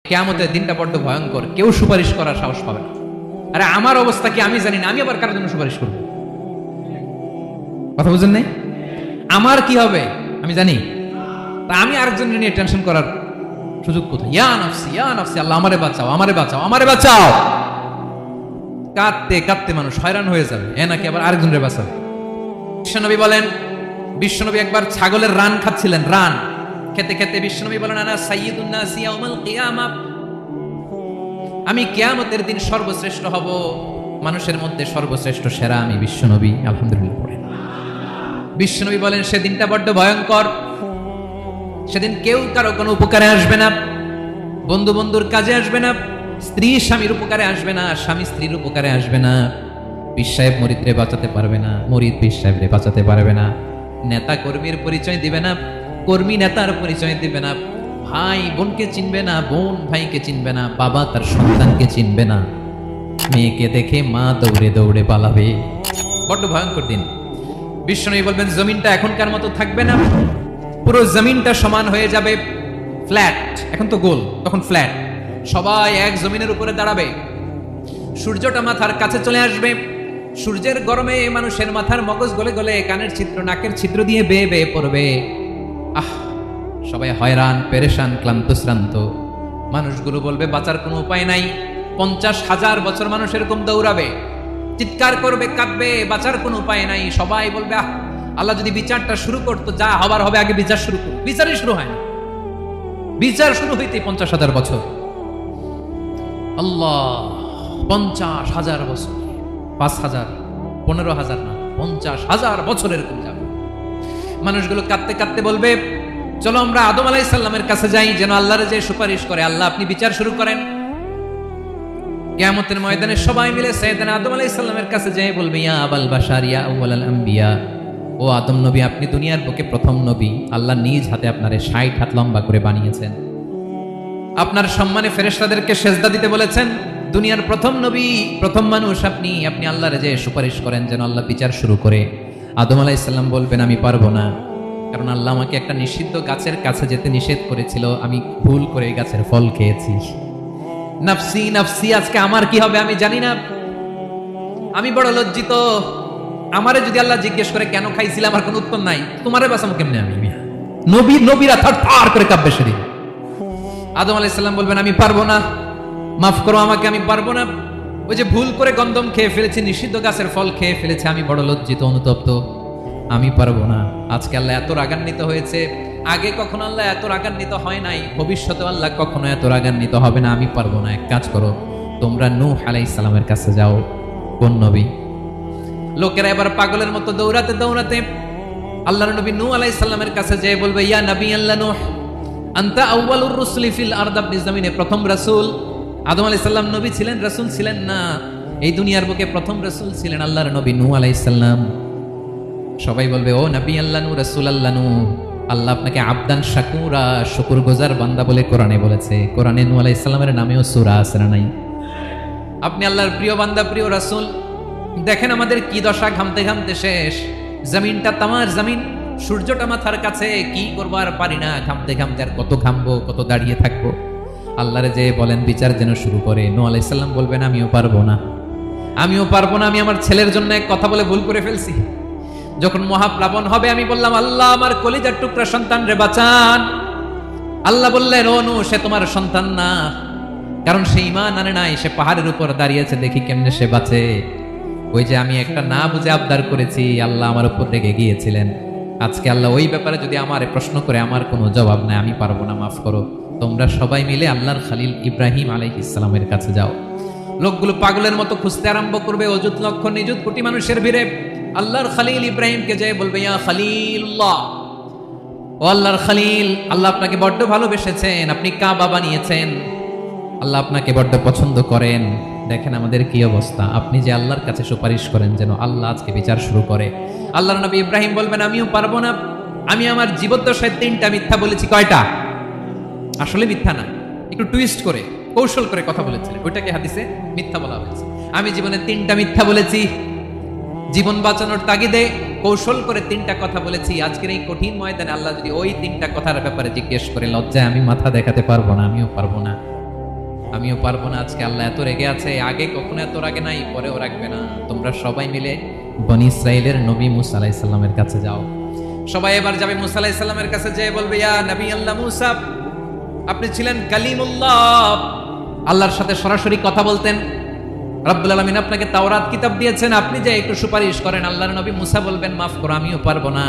কিয়ামতের দিনটা বড্ড ভয়ঙ্কর, কেউ সুপারিশ করার সাহস পাবে না। আরে আমার অবস্থা কি আমি জানি না, আমি আবার কারোর জন্য সুপারিশ করব? কথা বুঝেন নাই? আমার কি হবে আমি জানি, তা আমি আরেকজনের নিয়ে টেনশন করার সুযোগ কোথায়? ইয়া নাফসি ইয়া নাফসি, আল্লাহ আমারে বাঁচাও আমারে বাঁচাও আমারে বাঁচাও। কাঁদতে কাঁদতে মানুষ হয়রান হয়ে যাবে, এ নাকি আবার আরেকজনের বাঁচাবে। বিশ্বনবী বলেন, বিশ্বনবী একবার ছাগলের রান খাচ্ছিলেন, রান খেতে খেতে বিশ্বনবী বলেন, আনা সাইয়্যিদুন নাস ইয়াউমাল কিয়ামাহ, আমি কিয়ামতের দিন সর্বশ্রেষ্ঠ হব, মানুষের মধ্যে সর্বশ্রেষ্ঠ সেরা আমি বিশ্বনবী। আলহামদুলিল্লাহ পড়েন। বিশ্বনবী বলেন সেদিনটা বড্ড ভয়ঙ্কর, সেদিন কেউ কারো কোনো উপকারে আসবে না, বন্ধু বন্ধুর কাজে আসবে না, স্ত্রী স্বামীর উপকারে আসবে না, স্বামী স্ত্রীর উপকারে আসবে না, পীর সাহেব মুরিদরে বাঁচাতে পারবে না, মুরিদ পীর সাহেবরে বাঁচাতে পারবে না, নেতা কর্মীর পরিচয় দিবে না, কর্মী নেতার পরিচয় দিবে না, ভাই বোনকে চিনবে না, বোন ভাইকে চিনবে না, বাবা তার সন্তানকে চিনবে না, মেয়েকে দেখে মা দৌড়ে দৌড়ে পালাবে। বড্ড ভয়ঙ্কর দিন। বিশ্বনবী বলবেন জমিনটা এখনকার মতো থাকবে না, পুরো জমিনটা সমান হয়ে যাবে, ফ্ল্যাট, এখন তো গোল, তখন ফ্ল্যাট, সবাই এক জমিনের উপরে দাঁড়াবে, সূর্যটা মাথার কাছে চলে আসবে, সূর্যের গরমে মানুষের মাথার মগজ গলে গলে কানের ছিদ্র নাকের ছিদ্র দিয়ে বেয়ে বেয়ে পড়বে। আহ, সবাই হয়রান পেরেশান ক্লান্ত শ্রান্ত। মানুষগুলো বলবে বাঁচার কোনো উপায় নাই। 50,000 বছর মানুষ এরকম দৌড়াবে, চিৎকার করবে, কাঁদবে, বাঁচার কোনো উপায় নাই। সবাই বলবে আহ, আল্লাহ যদি বিচারটা শুরু করতো, যা হবার হবে, আগে বিচার শুরু করতো। বিচারই শুরু হয় না, বিচার শুরু হইতে 50,000 বছর। আল্লাহ, 50,000 বছর, 5,000, 15,000 না, 50,000 বছর এরকম যাবে। মানুষগুলো কাঁদতে কাঁদতে বলবে চলো আমরা আদম আলাইহিস সালামের কাছে যাই, যেন আল্লাহর যে সুপারিশ করে, আল্লাহ আপনি বিচার শুরু করেন। কিয়ামতের ময়দানে সবাই মিলে সাইয়েদনা আদম আলাইহিস সালামের কাছে যেয়ে বলবে ইয়া আবাল বাশার ইয়া আউয়ালাল আম্বিয়া, ও আদম নবী, আপনি দুনিয়ার বুকে প্রথম নবী, আল্লাহ নিজ হাতে আপনারে 60 হাত লম্বা করে বানিয়েছেন, আপনার সম্মানে ফেরেশতাদেরকে সেজদা দিতে বলেছেন, দুনিয়ার প্রথম নবী, প্রথম মানুষ আপনি, আপনি আল্লাহর যে সুপারিশ করেন যেন আল্লাহ বিচার শুরু করে। আদম আলাইহিস সালাম বলবেন আমি পারবো না, কারণ আল্লাহ আমাকে একটা নিষিদ্ধ গাছের কাছে যেতে নিষেধ করেছিল, আমি ভুল করে এই গাছের ফল খেয়েছি। নাফসি নাফসি, আজকে আমার কি হবে আমি জানি না, আমি বড় লজ্জিত। আমারে যদি আল্লাহ জিজ্ঞেস করে কেন খাইছিলে, আমার কোনো উত্তর নাই, তোমারে বাঁচাবো কেমনে আমি? নবীরা থার করে কাঁপবে সেদিন। আদম আলাইহিস সালাম বলবেন আমি পারবো না, মাফ করো আমাকে, আমি পারবো না, ওই যে ভুল করে গন্ধম খেয়ে ফেলেছি, নিষিদ্ধ গাছের ফল খেয়ে ফেলেছি, আমি বড় লজ্জিত অনুতপ্ত, আমি পারবো না। আজকে আল্লাহ এত রাগান্বিত হয়েছে, আগে কখনো আল্লাহ এত রাগান্বিত হয় নাই, ভবিষ্যতে আল্লাহ কখনো এত রাগান্বিত হবে না, আমি পারবো না। এক কাজ করো, তোমরা নূহ আলাইহিস সালামের কাছে যাও। কোন নবী? লোকেরা এবার পাগলের মতো দৌড়াতে দৌড়াতে আল্লাহর নবী নূহ আলাইহিস সালামের কাছে যেয়ে বলবে ইয়া নবী আল্লাহ নূহ, আনতা আউয়ালুর রুসুলি ফিল আরদ, আপনি জমিনে প্রথম রাসূল। আদম আলাইহিস সালাম নবী ছিলেন, রাসূল ছিলেন না, এই দুনিয়ার বুকে প্রথম রাসূল ছিলেন আল্লাহর নবী নূহ আলাইহিস সালাম। সবাই বলবে ও নবী আল্লাহ নূহ, রাসূল আল্লাহ নূহ, আল্লাহ আপনাকে আবদান শাকুরা, শুকরগুজার বান্দা বলে কোরআনে বলেছে। কোরআনে নূহ আলাইহিস সালামের নামেও সূরা আছে না নাই? আপনি আল্লাহর প্রিয় বান্দা, প্রিয় রাসূল। দেখেন আমাদের কি দশা, ঘামতে ঘামতে শেষ, জমিনটা তামার জমিন, সূর্যটা মাথার কাছে, কি করবো আর পারি না, ঘামতে ঘামতে আর কত ঘামবো, কত দাঁড়িয়ে থাকবো। আল্লাহরে যে বলেন বিচার যেন শুরু করে। নূহ আলাইহিস সালাম বলবেন আমিও পারবো না, আমিও পারবো না, আমি আমার ছেলের জন্য এক কথা বলে ভুল করে ফেলছি। যখন মহাপ্লাবন হবে আমি বললাম আল্লাহ আমার কলিজার টুকরা সন্তান রে বাঁচান। আল্লাহ বললেন ও নূহ, সে তোমার সন্তান না, কারণ সে ঈমান আনে নাই, সে পাহাড়ের উপর দাঁড়িয়েছে, দেখি কেমনে সে বাঁচে। ওই যে আমি একটা না বুঝে আবদার করেছি, আল্লাহ আমার উপর রেগে গিয়েছিলেন। আজকে আল্লাহ ওই ব্যাপারে যদি আমারে প্রশ্ন করে, আমার কোনো জবাব নাই, আমি পারবো না, মাফ করো। তোমরা সবাই মিলে আল্লাহর খলিল ইব্রাহিম আলাইহিস সালামের কাছে যাও। লোকগুলো পাগলের মতো খুঁজতে আরম্ভ করবে, অযুত লক্ষ নিযুত কোটি মানুষের ভিড়ে আল্লাহর খলিল ইব্রাহিমকে যেয়ে বলবে ইয়া খলিলুল্লাহ, ও আল্লাহর খলিল, আল্লাহ আপনাকে বড্ড ভালোবেসেছেন, আপনি কাবা বানিয়েছেন, আল্লাহ আপনাকে বড্ড পছন্দ করেন। দেখেন আমাদের কি অবস্থা, আপনি যে আল্লাহর কাছে সুপারিশ করেন যেন আল্লাহ আজকে বিচার শুরু করে। আল্লাহর নবী ইব্রাহিম বলবেন আমিও পারবো না, আমি আমার জীবদ্দশায় 3টা মিথ্যা বলেছি। কয়টা? আসলে মিথ্যা না, একটু টুইস্ট করে কৌশল করে কথা বলেছিলেন, ওইটাকে হাদিসে মিথ্যা বলা হয়েছে। আমি জীবনে 3টা মিথ্যা বলেছি, জীবন বাঁচানোর তাগিদে কৌশল করে 3টা কথা বলেছি। আজকের এই কঠিন ময়দানে আল্লাহ যদি ওই 3টা কথার ব্যাপারে জিজ্ঞেস করে, লজ্জায় আমি মাথা দেখাতে পারবো না, আমিও পারবো না। আমিও পারবো না। আজকে আল্লাহ এত রেগে আছে, আগে কখনো এত রাগে নাই, পরেও রাখবে না। তোমরা সবাই মিলে বনি ইসরাইলের নবী মুসা আলাইহিস সালামের কাছে যাও। সবাই এবার যাবে মুসা আলাইহিস সালামের কাছে, যেয়ে বলবে, ইয়া নবী আল্লাহ মুসা, আপনি ছিলেন কালিমুল্লাহ, আল্লাহর সাথে সরাসরি কথা বলতেন। রব্বুল আলামিন আপনাকে তাওরাত কিতাব দিয়েছেন, আপনি যে একটু সুপারিশ করেন। আল্লাহর নবী মুসা বলবেন, মাফ করো, আমিও পারবো না।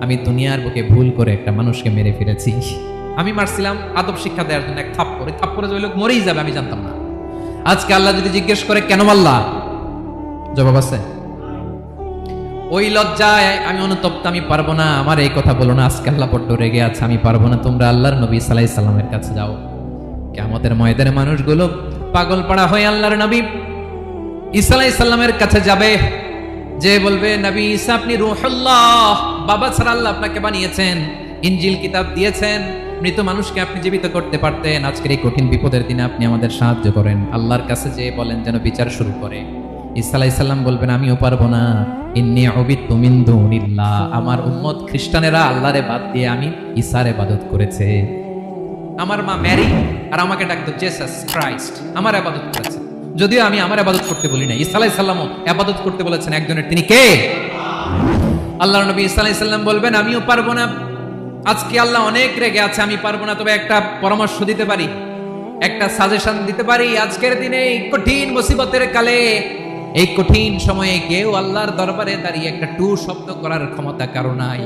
আমি দুনিয়ার বুকে ভুল করে একটা মানুষকে মেরে ফেলেছি। আমি মারছিলাম আদব শিক্ষা দেওয়ার জন্য, এক থাপ্পড়ে যে ওই লোক মরেই যাবে, আমি জানতাম না। আজকে আল্লাহ যদি জিজ্ঞেস করে কেন মারলা, জবাব আছে? ওই লজ্জায় আমি অনুতপ্ত, আমি পারবো না, আমার এই কথা বলো না। আজকে আল্লাহ বড্ড রেগে আছে, আমি পারবো না। তোমরা আল্লাহর নবী সাল্লাল্লাহু আলাইহি সাল্লামের কাছে যাও। কিয়ামতের ময়দানে মানুষগুলো পাগল পাড়া হয়ে আল্লাহর নবী ঈসা আলাইহিস সালামের কাছে যাবে, যে বলবে, নবী ঈসা আপনি রূহুল্লাহ, বাবা ছাড়া আল্লাহ আপনাকে বানিয়েছেন, ইনজিল কিতাব দিয়েছেন, মৃত মানুষকে আপনি জীবিত করতে পারতেন। আজকের এই কঠিন বিপদের দিনে আপনি আমাদের সাহায্য করেন। আল্লাহর কাছে যে বলেন যেন বিচার শুরু করে। ঈসা আলাইহিস সালাম বলবেন, আমিও পারবো না। ইন্নী উবিদতু মিন দুনিল্লাহ, আমার উম্মত খ্রিস্টানেরা আল্লাহরে বাদ দিয়ে আমি ঈসার ইবাদত করেছে। আমার মা ম্যারি আর আমাকে ডাকতো জেসাস ক্রাইস্ট, আমার ইবাদত করেছে। যদিও আমি আমার ইবাদত করতে বলি না, ঈসা আলাইহিস সালামও ইবাদত করতে বলেছেন একজনের, তিনি কে? আল্লাহর নবী ঈসা আলাইহিস সালাম বলবেন, আমিও পারবো না। আজকে আল্লাহ অনেক রেগে আছে, আমি পারবো না। তবে একটা পরামর্শ দিতে পারি, একটা সাজেশন দিতে পারি। আজকের দিনে এই কঠিন মুসিবতের কালে, এই কঠিন সময়ে কেউ আল্লাহর দরবারে দাঁড়িয়ে একটা টু শব্দ করার ক্ষমতা কারো নাই,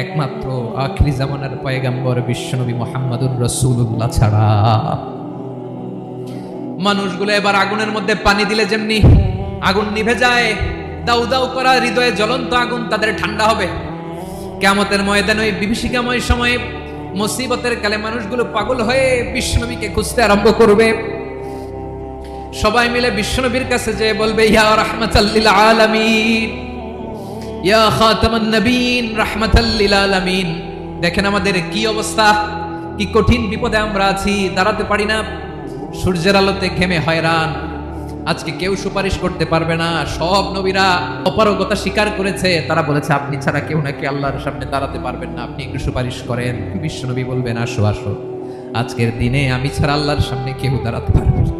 একমাত্র আখিরি জামানার পয়গম্বর বিশ্বনবী মুহাম্মদুর রাসূলুল্লাহ ছাড়া। মানুষগুলো এবার আগুনের মধ্যে পানি দিলে যেমনি আগুন নিভে যায়, দাউ দাউ করা হৃদয়ে জ্বলন্ত আগুন তাদের ঠান্ডা হবে। কিয়ামতের ময়দানে ওই বিভীষিকাময় সময়ে, মুসিবতের কালে মানুষগুলো পাগল হয়ে বিশ্বনবীকে খুঁজতে আরম্ভ করবে। সবাই মিলে বিশ্বনবীর কাছে যেয়ে বলবে, ইয়া রাহমাতাল লিল আলামিন, ইয়া খাতামান নবীন, রাহমাতাল লিল আলামিন। দেখেন আমাদের কি অবস্থা, কি কঠিন বিপদে আমরা আছি, দাঁড়াতে পারি না, সূর্যের আলোতে ঘেমে হয়রান। আজকে কেউ সুপারিশ করতে পারবে না। সব নবীরা অপারগতা স্বীকার করেছে, তারা বলেছে আপনি ছাড়া কেউ নাকি আল্লাহর সামনে দাঁড়াতে পারবেন না, আপনি একটু সুপারিশ করেন। বিশ্বনবী বলবেন, আসো আসো, আজকের দিনে আমি ছাড়া আল্লাহর সামনে কেউ দাঁড়াতে পারবে না।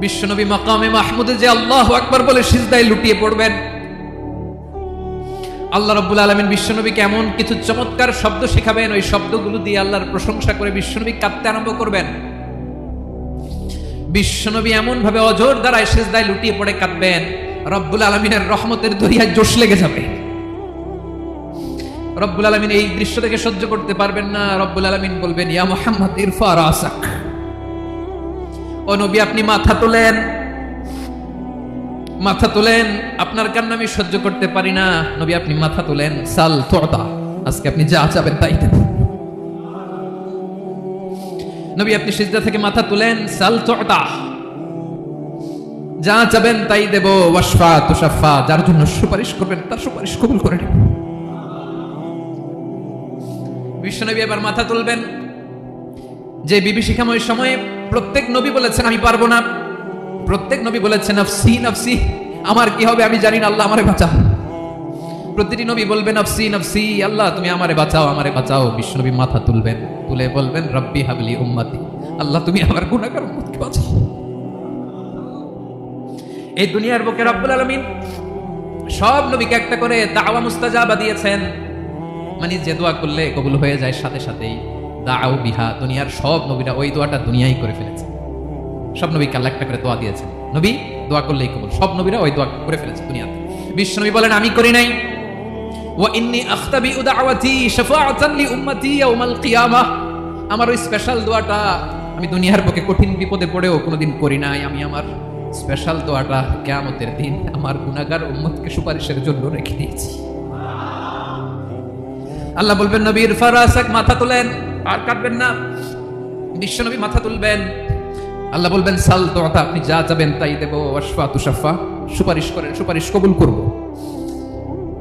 বিশ্বনবী মাকামে মাহমুদে যে আল্লাহু আকবার বলে সিজদায় লুটিয়ে পড়বেন। আল্লাহ রাব্বুল আলামিন বিশ্বনবীকে এমন কিছু চমৎকার শব্দ শেখাবেন, ওই শব্দগুলো দিয়ে আল্লাহর প্রশংসা করে বিশ্বনবী কাঁদতে আরম্ভ করবেন। বিশ্বনবী এমন ভাবে অজর দ্বারায় সিজদায় লুটিয়ে পড়ে কাঁদবেন, রব্বুল আলামিনের রহমতের দরিয়ায় জোশ লেগে যাবে। রব্বুল আলামিন এই দৃশ্য থেকে সহ্য করতে পারবেন না। রব্বুল আলামিন বলবেন, ইয়া মুহাম্মদ ইরফা রাসাক, ও নবী আপনি মাথা তোলেন, মাথা তোলেন, আপনার কান্না আমি সহ্য করতে পারি না। নবী আপনি মাথা তোলেন, সাল তুতা, আজকে আপনি যা চাবেন তাই দেব। নবী আপনি সিজদা থেকে মাথা তুলেন, সাল তুতা, যা চাবেন তাই দেব। ওয়াশফা তুশাফা, যার জন্য সুপারিশ করবেন তার সুপারিশ কবুল করে নেব। বিশ্বনবী এবার মাথা তুলবেন। যে বিভীষিকাময় সময়ে প্রত্যেক নবী বলেছেন আমি পারবো না, প্রত্যেক নবী বলেছেন নফসি নফসি, আমার কি হবে আমি জানি না, আল্লাহ আমারে বাঁচাও। প্রতিটি নবী বলবেন নফসি নফসি, আল্লাহ তুমি আমারে বাঁচাও, আমারে বাঁচাও। বিশ্বনবী মাথা তুলবেন, তুলে বলবেন রব্বি হাবলি উম্মতি, আল্লাহ তুমি আমার গুনাহগার উম্মতকে বাঁচাও। এই দুনিয়ার বুকে রব্বুল আলামিন সব নবীকে একটা করে দাওয়া মুস্তাজাবা দিয়েছেন, মানে যে দোয়া করলে কবুল হয়ে যায় সাথে সাথেই। দাও বিহা, দুনিয়ার সব নবীরা ওই দোয়াটা দুনিয়াই করে ফেলেছে। সব নবীকে আল্লাহ একটা করে দোয়া দিয়েছেন, নবী দোয়া করলেই কবুল। সব নবীরা ওই দোয়া করে ফেলেছে দুনিয়াতে। বিশ্বনবী বলেন আমি করি নাই। ওয়া ইন্নী আখতাবিউ দাওয়াতি শাফাআতান লি উম্মতি ইয়াউমাল কিয়ামাহ, আমার ওই স্পেশাল দোয়াটা আমি দুনিয়ার বুকে কঠিন বিপদে পড়েও কোনোদিন করি নাই। আমি আমার স্পেশাল দোয়াটা কিয়ামতের দিন আমার গুনাহগার উম্মতকে সুপারিশের জন্য রেখে দিয়েছি। আল্লাহ বলবেন নবী ইরফা রাসাক, মাথা তোলেন, আর কাটবেন না। বিশ্বনবী মাথা তুলবেন, আল্লাহ বলবেন সাল তুতা, আপনি যা চাবেন তাই দেব। ওয়াশফা তুশাফা, সুপারিশ করেন, সুপারিশ কবুল করব।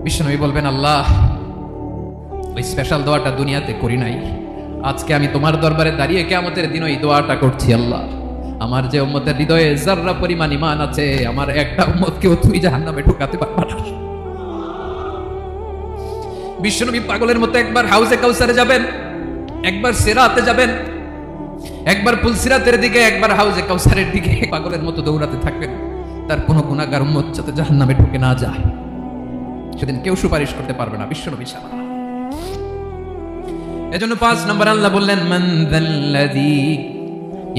বিশ্বনবী বলবেন আল্লাহ ওই স্পেশাল দোয়াটা দুনিয়াতে করি নাই, আজকে আমি তোমার দরবারে দাঁড়িয়ে কিয়ামতের দিন ওই দোয়াটা করছি। আল্লাহ আমার যে উম্মতের হৃদয়ে যাররা পরিমাণ ঈমান আছে, আমার একটা উম্মতকেও তুমি জাহান্নামে ঢোকাতে পারবা না। বিশ্বনবী পাগলের মতো একবার হাউজে কাউসারে যাবেন, একবার সিরাতে যাবেন, একবার পুলসিরাতের দিকে, একবার হাউজে কাউসারের দিকে পাগলের মতো দৌড়াতে থাকবেন, তার কোনো গুনাহগার উম্মত যাতে জাহান্নামে ঢুকে না যায়। সেদিন কেউ সুপারিশ করতে পারবে না, বিশ্বনবী ছাড়া। এজন্য 5 নম্বর আল্লাহ বললেন, মান যাল্লাযী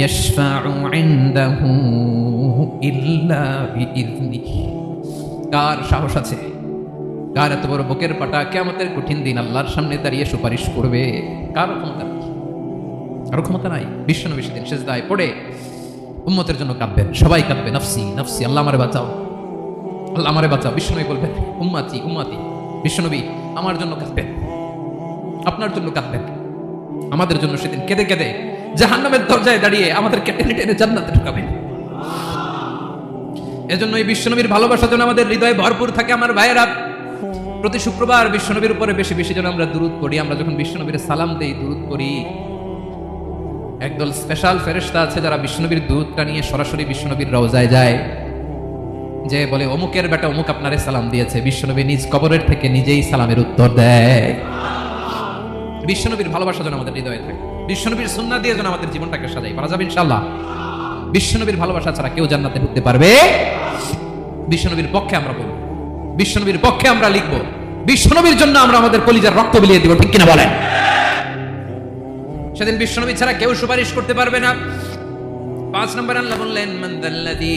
ইয়াশফাউ ইনদাহু ইল্লা বিইযনিহি। কার সাহস আছে, কার এত বড় বুকের পাটা কিয়ামতের কঠিন দিন আল্লাহর সামনে দাঁড়িয়ে সুপারিশ করবে? কার ক্ষমতা নেই, কারো ক্ষমতা নাই। বিশ্বনবী সেদিন সিজদায় পড়ে উম্মতের জন্য কাঁদবেন, সবাই কাঁদবে, নাফসি নাফসি, আল্লাহ আমারে বাঁচাও, আল্লাহ আমারে বাঁচাও। বিশ্বনবী বলবেন, উম্মতি উম্মতি। বিশ্বনবী আমার জন্য কাঁদবেন, আপনার জন্য কাঁদবেন, আমাদের জন্য সেদিন কেঁদে কেঁদে জাহান্নামের দরজায় দাঁড়িয়ে আমাদেরকে টেনে টেনে জান্নাতে ঢুকাবেন। এজন্য এই বিশ্বনবীর ভালোবাসা যেন আমাদের হৃদয়ে ভরপুর থাকে। আমার ভাইয়েরা, প্রতি শুক্রবার বিশ্বনবীর উপরে বেশি বেশি যেন আমরা দুরূদ পড়ি। আমরা যখন বিশ্বনবীর সালাম দেই, দুরূদ পড়ি, একদল স্পেশাল ফেরেশতা আছে যারা বিশ্বনবীর দুরূদটা নিয়ে সরাসরি বিশ্বনবীর রওজায় যায়, যে বলে অমুকের বেটা অমুক আপনারে সালাম দিয়েছে। বিশ্বনবী নিজ কবরের থেকে নিজেই সালামের উত্তর দেয়। বিশ্বনবীর ভালোবাসা যেন আমাদের হৃদয়ে থাকে, বিশ্বনবীর সুন্নাহ দিয়ে যেন আমাদের জীবনটাকে সাজাই, পারা যাবে ইনশাআল্লাহ। বিশ্বনবীর ভালোবাসা ছাড়া কেউ জান্নাতে ঢুকতে পারবে? বিশ্বনবীর পক্ষে আমরা বলবো, বিশ্বনবীর পক্ষে আমরা লিখব, বিশ্বনবীর জন্য আমরা আমাদের কলিজার রক্ত বিলিয়ে দিব, ঠিক কিনা বলেন? সেদিন বিশ্বনবী ছাড়া কেউ সুপারিশ করতে পারবে না। 5 নম্বর আল্লাহ বললেন, মান যাল্লাযী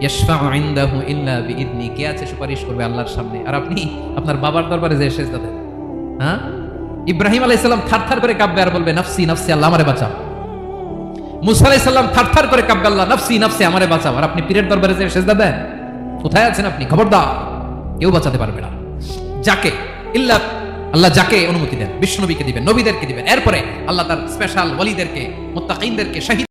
ইয়াশফাউ ইনদাহু ইল্লা বিইযনি। কে আছে সুপারিশ করবে আল্লাহর সামনে? আর আপনি আপনার বাবার দরবারে যে সিজদা দেন, হ্যাঁ? ইব্রাহিম আলাইহিস সালাম থারথার করে কাঁপবে আর বলবে, নাফসি নাফসি, আল্লাহ আমারে বাঁচাও। মুসা আলাইহিস সালাম থারথার করে কাঁপবে, আল্লাহ নাফসি নাফসি, আমারে বাঁচাও। আর আপনি পীরের দরবারে যে সিজদা দেন, কোথায় আছেন আপনি? খবরদার, কেউ বাঁচাতে পারবে না। যাকে ইল্লা আল্লাহ যাকে অনুমতি দেন, বিশ্বনবীকে দিবেন, নবীদেরকে দিবেন, এরপরে আল্লাহ তার স্পেশাল ওয়ালিদেরকে, মুত্তাকিনদেরকে, শহীদ